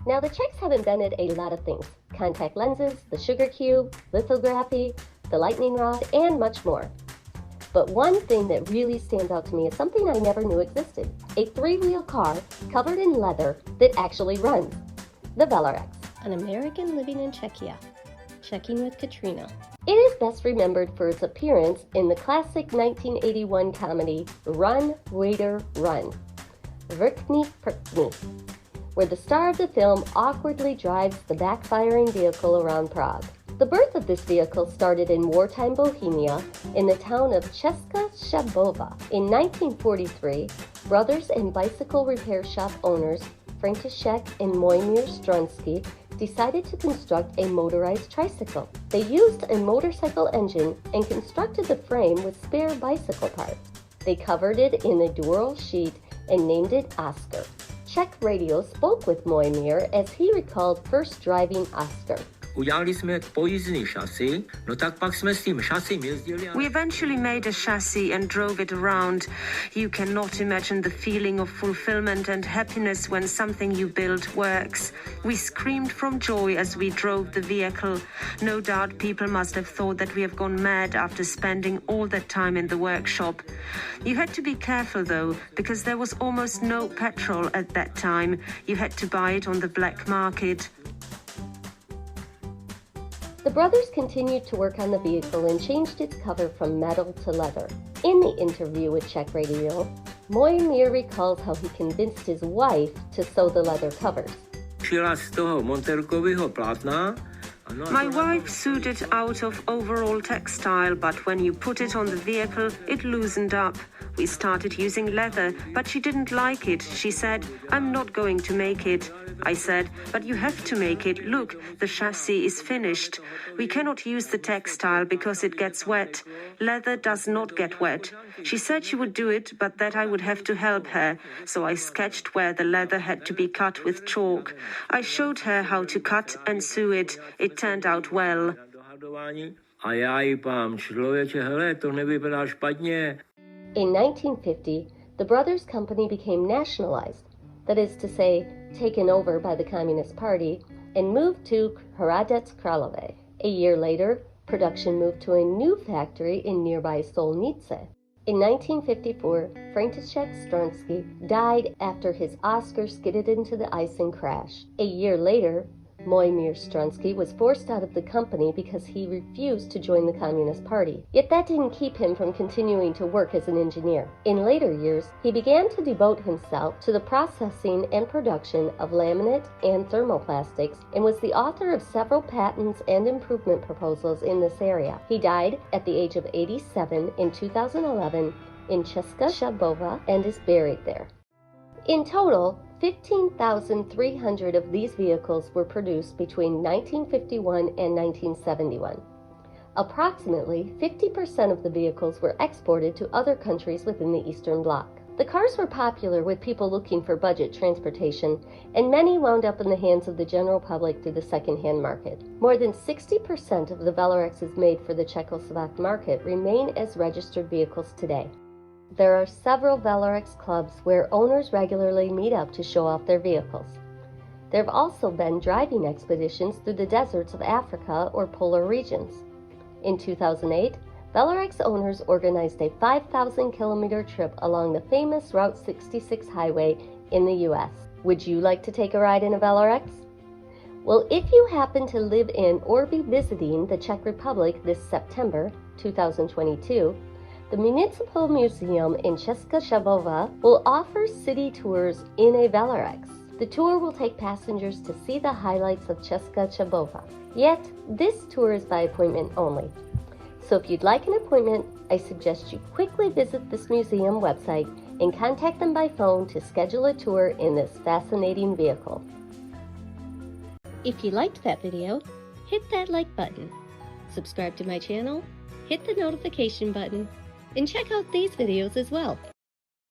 Now, the Czechs have invented a lot of things: contact lenses, the sugar cube, lithography, the lightning rod, and much more. But one thing that really stands out to me is something I never knew existed: a three-wheel car covered in leather that actually runs. The Velorex. An American living in Czechia. Checking with Katrina. It is best remembered for its appearance in the classic 1981 comedy Run, Waiter, Run, Vrchní, prchni, where the star of the film awkwardly drives the backfiring vehicle around Prague. The birth of this vehicle started in wartime Bohemia in the town of Česká Třebová. In 1943, brothers and bicycle repair shop owners František and Mojmir Stránský decided to construct a motorized tricycle. They used a motorcycle engine and constructed the frame with spare bicycle parts. They covered it in a dural sheet and named it OSKAR. Czech Radio spoke with Mojmir as he recalled first driving OSKAR. Udělali jsme pojízdný šasi, no tak pak jsme s tím šasím jezdili. We eventually made a chassis and drove it around. You cannot imagine the feeling of fulfillment and happiness when something you build works. We screamed from joy as we drove the vehicle. No doubt people must have thought that we have gone mad after spending all that time in the workshop. You had to be careful though, because there was almost no petrol at that time. You had to buy it on the black market. The brothers continued to work on the vehicle and changed its cover from metal to leather. In the interview with Czech Radio, Mojmir recalls how he convinced his wife to sew the leather covers. Šila z toho monterkového plátna. My wife sewed it out of overall textile, but when you put it on the vehicle, it loosened up. We started using leather, but she didn't like it. She said, "I'm not going to make it." I said, "But you have to make it. Look, the chassis is finished. We cannot use the textile because it gets wet. Leather does not get wet." She said she would do it, but that I would have to help her. So I sketched where the leather had to be cut with chalk. I showed her how to cut and sew it. It turned out well. A já jí pám, člověče, hele, to nevypadá špatně. In 1950, the brothers' company became nationalized, that is to say, taken over by the Communist Party, and moved to Hradec Králové. A year later, production moved to a new factory in nearby Solnice. In 1954, František Stránský died after his OSKAR skidded into the ice and crashed. A year later, Mojmir Stránský was forced out of the company because he refused to join the Communist Party. Yet that didn't keep him from continuing to work as an engineer. In later years, he began to devote himself to the processing and production of laminate and thermoplastics and was the author of several patents and improvement proposals in this area. He died at the age of 87 in 2011 in Česká Třebová and is buried there. In total, 15,300 of these vehicles were produced between 1951 and 1971. Approximately 50% of the vehicles were exported to other countries within the Eastern Bloc. The cars were popular with people looking for budget transportation, and many wound up in the hands of the general public through the second-hand market. More than 60% of the Velorexes made for the Czechoslovak market remain as registered vehicles today. There are several Velorex clubs where owners regularly meet up to show off their vehicles. There have also been driving expeditions through the deserts of Africa or polar regions. In 2008, Velorex owners organized a 5,000-kilometer trip along the famous Route 66 highway in the U.S. Would you like to take a ride in a Velorex? Well, if you happen to live in or be visiting the Czech Republic this September 2022, the Municipal Museum in Česká Třebová will offer city tours in a Velorex. The tour will take passengers to see the highlights of Česká Třebová. Yet, this tour is by appointment only. So if you'd like an appointment, I suggest you quickly visit this museum website and contact them by phone to schedule a tour in this fascinating vehicle. If you liked that video, hit that like button. Subscribe to my channel, hit the notification button, and check out these videos as well.